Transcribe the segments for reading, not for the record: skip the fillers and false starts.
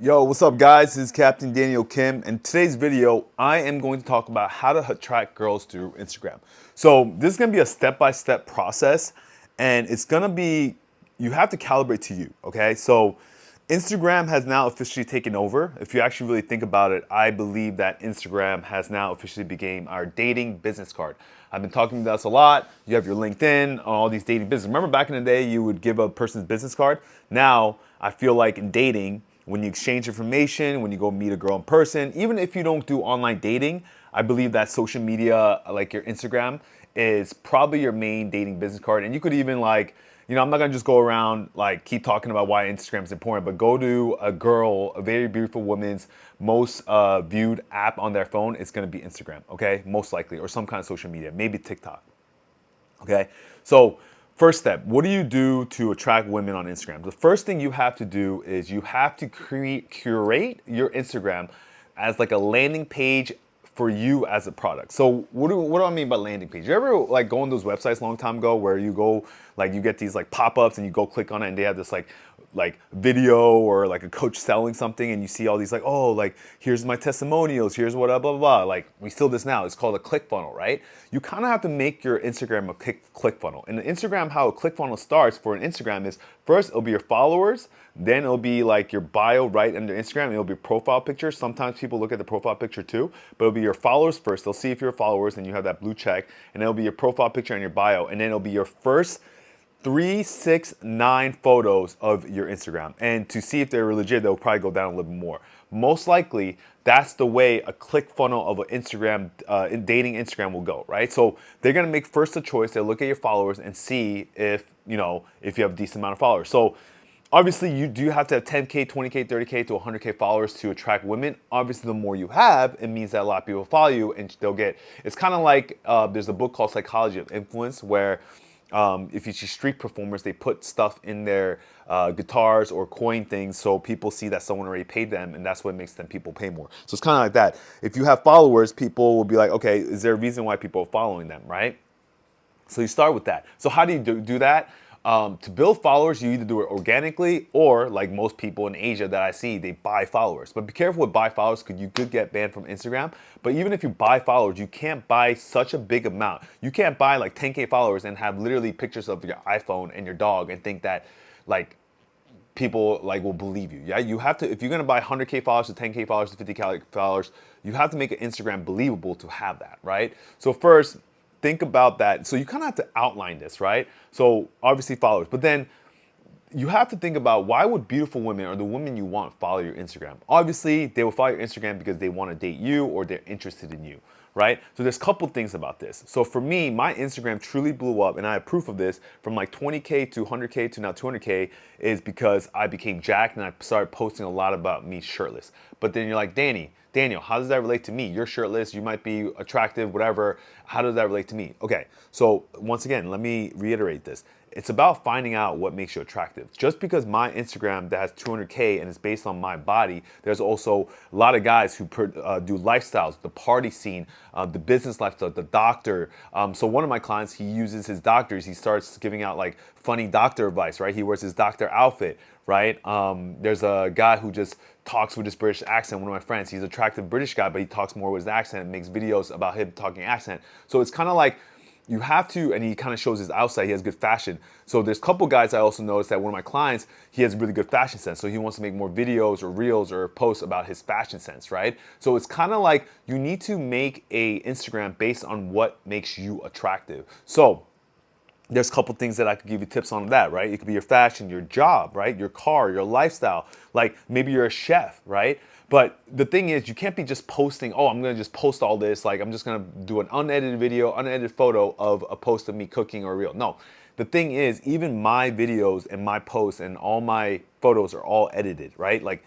Yo, what's up guys? This is Captain Daniel Kim. In today's video, I am going to talk about how to attract girls through Instagram. So this is gonna be a step-by-step process and it's gonna be, you have to calibrate to you, okay? So Instagram has now officially taken over. If you actually really think about it, I believe that Instagram has now officially became our dating business card. I've been talking about this a lot. You have your LinkedIn, all these dating business. Remember back in the day, you would give a person's business card. Now, I feel like in dating, when you exchange information, when you go meet a girl in person, even if you don't do online dating, I believe that social media, like your Instagram, is probably your main dating business card. And you could even I'm not gonna just go around like keep talking about why Instagram is important, but go to a girl, a very beautiful woman's most viewed app on their phone. It's gonna be Instagram, okay? Most likely, or some kind of social media, maybe TikTok. Okay, so first step, what do you do to attract women on Instagram? The first thing you have to do is you have to curate your Instagram as like a landing page for you as a product. So what do I mean by landing page? You ever like go on those websites a long time ago where you go like you get these like pop-ups and you go click on it and they have this like video or like a coach selling something and you see all these like, oh, like here's my testimonials, here's what blah blah blah. Like we still this now. It's called a click funnel, right? You kind of have to make your Instagram a click funnel. And the Instagram, how a click funnel starts for an Instagram is first it'll be your followers, then it'll be like your bio right under Instagram, and it'll be profile picture. Sometimes people look at the profile picture too, but it'll be your followers first. They'll see if you're followers and you have that blue check, and then it'll be your profile picture and your bio, and then it'll be your first 369 photos of your Instagram. And to see if they're legit, they'll probably go down a little bit more. Most likely, that's the way a click funnel of an Instagram, dating Instagram will go, right? So they're gonna make first a choice. They'll look at your followers and see if you have a decent amount of followers. So obviously, you do have to have 10K, 20K, 30K to 100K followers to attract women. Obviously, the more you have, it means that a lot of people follow you and they'll get, it's kind of like there's a book called Psychology of Influence where if you see street performers, they put stuff in their guitars or coin things so people see that someone already paid them, and that's what makes them people pay more. So it's kind of like that. If you have followers, people will be like, okay, is there a reason why people are following them, right? So you start with that. So how do you do that? To build followers, you either do it organically or, like most people in Asia that I see, they buy followers. But be careful with buy followers because you could get banned from Instagram. But even if you buy followers, you can't buy such a big amount. You can't buy like 10K followers and have literally pictures of your iPhone and your dog and think that like people like will believe you. Yeah, you have to, if you're gonna buy 100K followers to 10K followers to 50K followers, you have to make an Instagram believable to have that, right? So first, think about that. So you kind of have to outline this, right? So obviously followers, but then you have to think about why would beautiful women or the women you want follow your Instagram? Obviously, they will follow your Instagram because they want to date you or they're interested in you, right? So there's a couple things about this. So for me, my Instagram truly blew up, and I have proof of this from like 20K to 100K to now 200K is because I became jacked and I started posting a lot about me shirtless. But then you're like, Daniel, how does that relate to me? You're shirtless, you might be attractive, whatever. How does that relate to me? Okay, so once again, let me reiterate this. It's about finding out what makes you attractive. Just because my Instagram that has 200K and is based on my body, there's also a lot of guys who do lifestyles, the party scene, the business lifestyle, the doctor. So one of my clients, he uses his doctors. He starts giving out like funny doctor advice, right? He wears his doctor outfit, right? There's a guy who just talks with his British accent. One of my friends, he's an attractive British guy, but he talks more with his accent and makes videos about him talking accent. So it's kind of like you have to, and he kind of shows his outside. He has good fashion. So there's a couple guys I also noticed that one of my clients, he has really good fashion sense. So he wants to make more videos or reels or posts about his fashion sense, right? So it's kind of like you need to make a Instagram based on what makes you attractive. So there's a couple things that I could give you tips on that, right? It could be your fashion, your job, right? Your car, your lifestyle. Like maybe you're a chef, right? But the thing is, you can't be just posting, oh, I'm gonna just post all this. Like I'm just gonna do an unedited video, unedited photo of a post of me cooking or a reel. No, the thing is, even my videos and my posts and all my photos are all edited, right? Like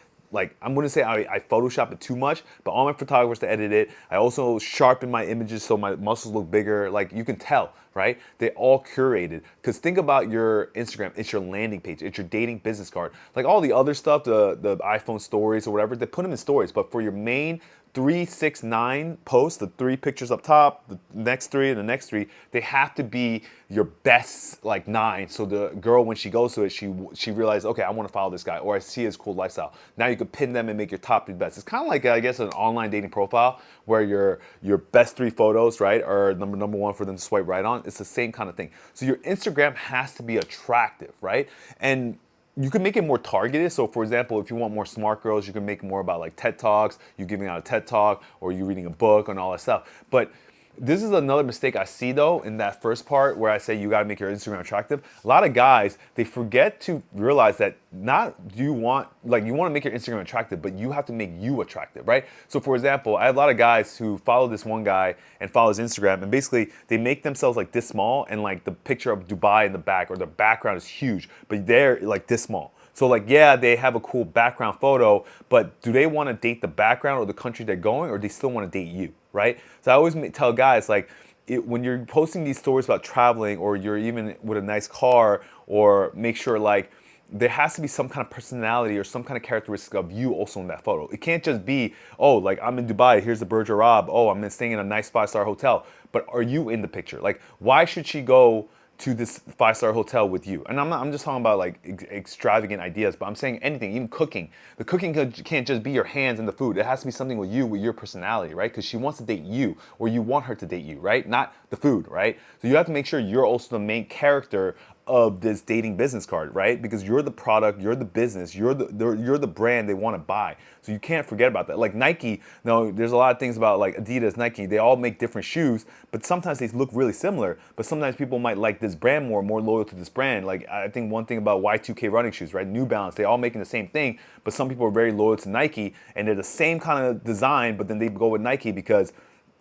I'm gonna say I Photoshop it too much, but all my photographers to edit it. I also sharpen my images so my muscles look bigger. Like you can tell, right? They all curated. Cause think about your Instagram, it's your landing page, it's your dating business card. Like all the other stuff, the iPhone stories or whatever, they put them in stories. But for your main 369 posts, the three pictures up top, the next three, and the next three, they have to be your best like nine. So the girl, when she goes to it, she realizes, okay, I want to follow this guy, or I see his cool lifestyle. Now you could pin them and make your top 3 best. It's kind of like, I guess, an online dating profile where your best 3 photos, right, are number 1 for them to swipe right on. It's the same kind of thing. So your Instagram has to be attractive, right? And you can make it more targeted. So for example, if you want more smart girls, you can make it more about like TED Talks, you giving out a TED Talk, or you reading a book and all that stuff. But this is another mistake I see though in that first part where I say you gotta make your Instagram attractive. A lot of guys, they forget to realize that not do you want, like you wanna make your Instagram attractive, but you have to make you attractive, right? So for example, I have a lot of guys who follow this one guy and follow his Instagram, and basically they make themselves like this small and like the picture of Dubai in the back or the background is huge, but they're like this small. So like, yeah, they have a cool background photo, but do they want to date the background or the country they're going, or do they still want to date you, right? So I always tell guys like, when you're posting these stories about traveling, or you're even with a nice car, or make sure like there has to be some kind of personality or some kind of characteristic of you also in that photo. It can't just be, oh, like I'm in Dubai, here's the Burj Al Arab, oh, I'm staying in a nice 5-star hotel, but are you in the picture? Like, why should she go to this 5-star hotel with you? And I'm just talking about like extravagant ideas, but I'm saying anything, even cooking. The cooking can't just be your hands and the food. It has to be something with you, with your personality, right? Because she wants to date you, or you want her to date you, right? Not the food, right? So you have to make sure you're also the main character of this dating business card, right? Because you're the product, you're the business, you're the brand they want to buy. So you can't forget about that. Like Nike, no, there's a lot of things about like Adidas, Nike, they all make different shoes, but sometimes they look really similar. But sometimes people might like this brand more loyal to this brand. Like I think one thing about Y2K running shoes, right? New Balance, they all making the same thing, but some people are very loyal to Nike and they're the same kind of design, but then they go with Nike because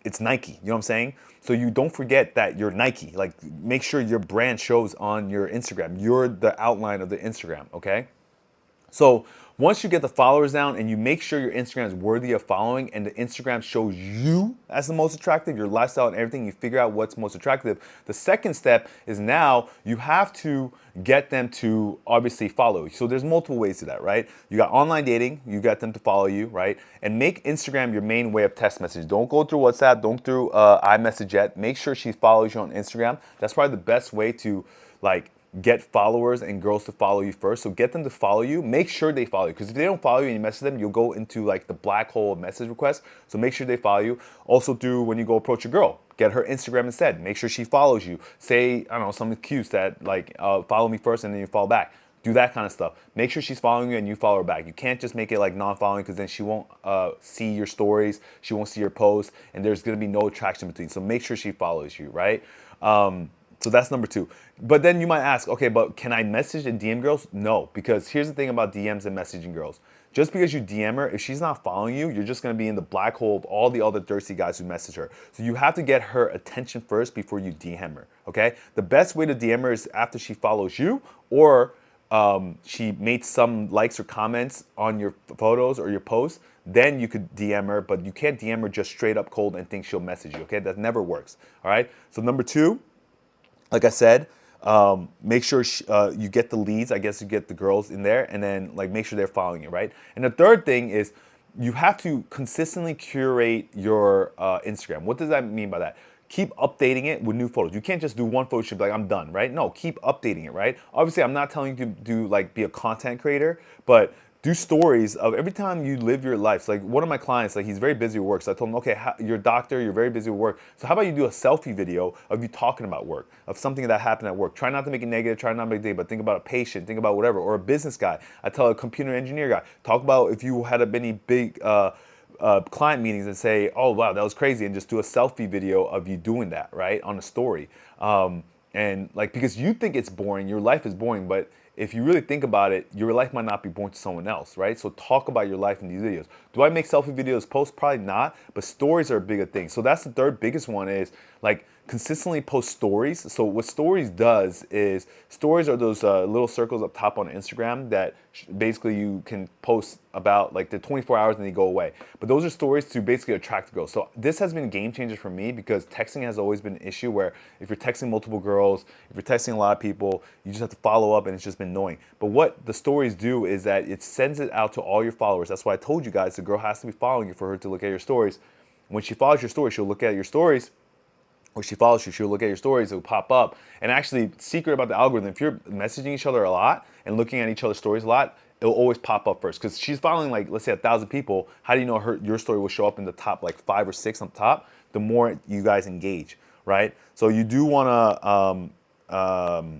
it's Nike, you know what I'm saying? So you don't forget that you're Nike. Like make sure your brand shows on your Instagram. You're the outline of the Instagram, okay? So once you get the followers down and you make sure your Instagram is worthy of following and the Instagram shows you as the most attractive, your lifestyle and everything, you figure out what's most attractive. The second step is now you have to get them to obviously follow you. So there's multiple ways to that, right? You got online dating, you get them to follow you, right? And make Instagram your main way of text message. Don't go through WhatsApp, don't through iMessage yet. Make sure she follows you on Instagram. That's probably the best way to like get followers and girls to follow you first. So get them to follow you. Make sure they follow you, because if they don't follow you and you message them, you'll go into like the black hole of message requests. So make sure they follow you. Also do when you go approach a girl, get her Instagram instead. Make sure she follows you. Say, I don't know, something cute that like follow me first and then you follow back. Do that kind of stuff. Make sure she's following you and you follow her back. You can't just make it like non-following, because then she won't see your stories, she won't see your posts, and there's gonna be no attraction between. So make sure she follows you, right? So that's number 2. But then you might ask, okay, but can I message and DM girls? No, because here's the thing about DMs and messaging girls. Just because you DM her, if she's not following you, you're just gonna be in the black hole of all the other thirsty guys who message her. So you have to get her attention first before you DM her, okay? The best way to DM her is after she follows you, or she made some likes or comments on your photos or your posts. Then you could DM her, but you can't DM her just straight up cold and think she'll message you, okay? That never works, all right? So number 2, like I said, make sure you get the leads. I guess you get the girls in there, and then like make sure they're following you, right? And the third thing is you have to consistently curate your Instagram. What does that mean by that? Keep updating it with new photos. You can't just do one photo shoot like I'm done, right? No, keep updating it, right? Obviously, I'm not telling you to do like be a content creator, but do stories of every time you live your life. So like one of my clients, like he's very busy with work. So I told him, okay, you're a doctor, you're very busy with work. So how about you do a selfie video of you talking about work, of something that happened at work. Try not to make it negative, try not to make it negative, but think about a patient, think about whatever, or a business guy. I tell a computer engineer guy, talk about if you had any big client meetings and say, oh wow, that was crazy, and just do a selfie video of you doing that, right, on a story. And like, because you think it's boring, your life is boring, but if you really think about it, your life might not be boring to someone else, right? So talk about your life in these videos. Do I make selfie videos post? Probably not, but stories are a bigger thing. So that's the third biggest one, is like consistently post stories. So what stories does is, stories are those little circles up top on Instagram that basically you can post about like the 24 hours and they go away. But those are stories to basically attract girls. So this has been a game changer for me, because texting has always been an issue where if you're texting multiple girls, if you're texting a lot of people, you just have to follow up and it's just been annoying. But what the stories do is that it sends it out to all your followers. That's why I told you guys the girl has to be following you for her to look at your stories. When she follows your stories, she'll look at your stories, or she follows you, she'll look at your stories, it'll pop up. And actually, secret about the algorithm, if you're messaging each other a lot and looking at each other's stories a lot, it'll always pop up first because she's following like let's say 1,000 people. How do you know your story will show up in the top like 5 or 6 on top? The more you guys engage, right? So you do want to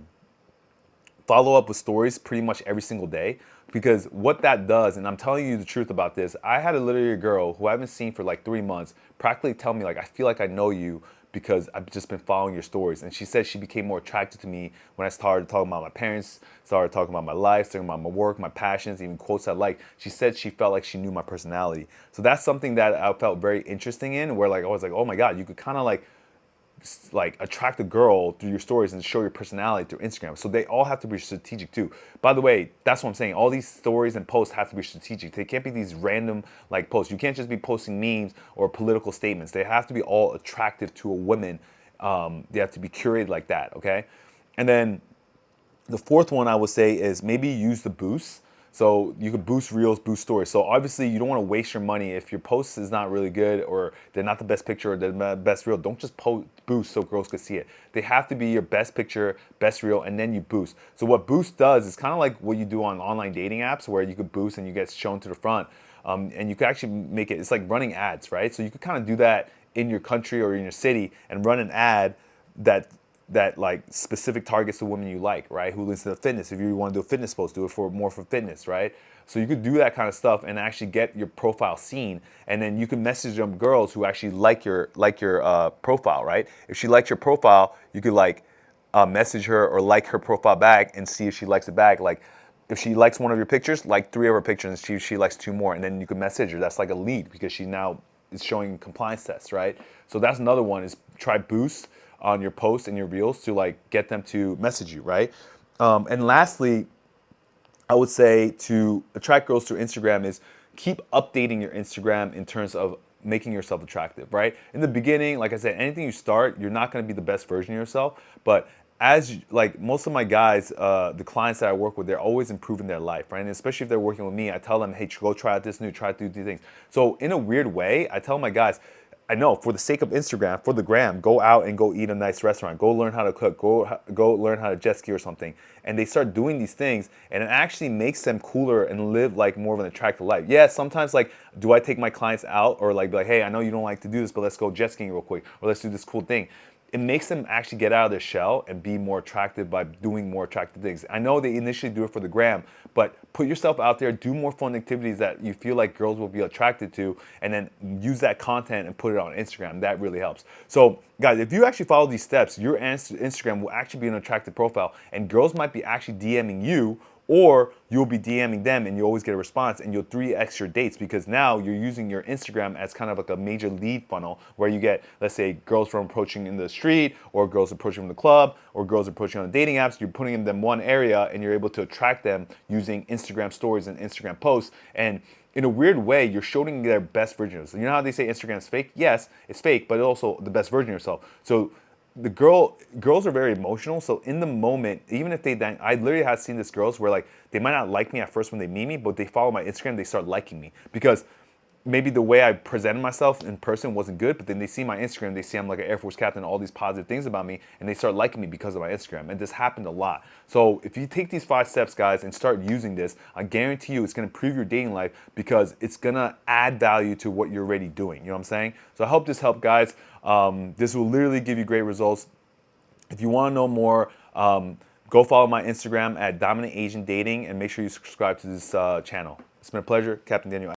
follow up with stories pretty much every single day because what that does, and I'm telling you the truth about this, I had a literally girl who I haven't seen for like 3 months practically tell me like I feel like I know you because I've just been following your stories. And she said she became more attracted to me when I started talking about my parents, started talking about my life, talking about my work, my passions, even quotes I like. She said she felt like she knew my personality. So that's something that I felt very interesting in, where like I was like, oh my God, you could kind of like attract a girl through your stories and show your personality through Instagram. So they all have to be strategic too. By the way, that's what I'm saying. All these stories and posts have to be strategic. They can't be these random like posts. You can't just be posting memes or political statements. They have to be all attractive to a woman. They have to be curated like that. Okay, and then the fourth one I would say is maybe use the boost. So you could boost reels, boost stories. So obviously you don't want to waste your money if your post is not really good or they're not the best picture or the best reel. Don't just post boost so girls could see it. They have to be your best picture, best reel, and then you boost. So what boost does is kind of like what you do on online dating apps where you could boost and you get shown to the front. And you could actually make it, it's like running ads, right? So you could kind of do that in your country or in your city and run an ad that like specific targets the women you like, right? Who listens to fitness. If you want to do a fitness post, do it for more for fitness, right? So you could do that kind of stuff and actually get your profile seen, and then you can message them girls who actually like your profile, right? If she likes your profile, you could like message her or like her profile back and see if she likes it back. Like if she likes one of your pictures, like 3 of her pictures, and she likes 2 more, and then you can message her. That's like a lead because she now is showing compliance tests, right? So that's another one is try boost on your posts and your reels to like get them to message you, right? And lastly, I would say to attract girls through Instagram is keep updating your Instagram in terms of making yourself attractive, right? In the beginning, like I said, anything you start, you're not going to be the best version of yourself, but like most of my guys, the clients that I work with, they're always improving their life, right? And especially if they're working with me, I tell them, hey, go try out this new, try to do these things. So in a weird way, I tell my guys, I know for the sake of Instagram, for the gram, go out and go eat a nice restaurant. Go learn how to cook. Go learn how to jet ski or something. And they start doing these things, and it actually makes them cooler and live like more of an attractive life. Yeah, sometimes like, do I take my clients out or like be like, hey, I know you don't like to do this, but let's go jet skiing real quick, or let's do this cool thing. It makes them actually get out of their shell and be more attractive by doing more attractive things. I know they initially do it for the gram, but put yourself out there, do more fun activities that you feel like girls will be attracted to, and then use that content and put it on Instagram. That really helps. So, guys, if you actually follow these steps, your Instagram will actually be an attractive profile, and girls might be actually DMing you, or you'll be DMing them and you always get a response and you'll 3x your dates because now you're using your Instagram as kind of like a major lead funnel where you get, let's say, girls from approaching in the street or girls approaching from the club or girls approaching on dating apps. You're putting them in one area and you're able to attract them using Instagram stories and Instagram posts. And in a weird way, you're showing their best version of themselves. You know how they say Instagram's fake? Yes, it's fake, but it's also the best version of yourself. So girls are very emotional. So in the moment, even if I literally have seen this girls where like they might not like me at first when they meet me, but they follow my Instagram, they start liking me because maybe the way I presented myself in person wasn't good, but then they see my Instagram, they see I'm like an Air Force captain, all these positive things about me, and they start liking me because of my Instagram. And this happened a lot. So if you take these 5 steps, guys, and start using this, I guarantee you it's gonna improve your dating life because it's gonna add value to what you're already doing. You know what I'm saying? So I hope this helped, guys. This will literally give you great results. If you wanna know more, go follow my Instagram at Dominant Asian Dating and make sure you subscribe to this channel. It's been a pleasure, Captain Daniel.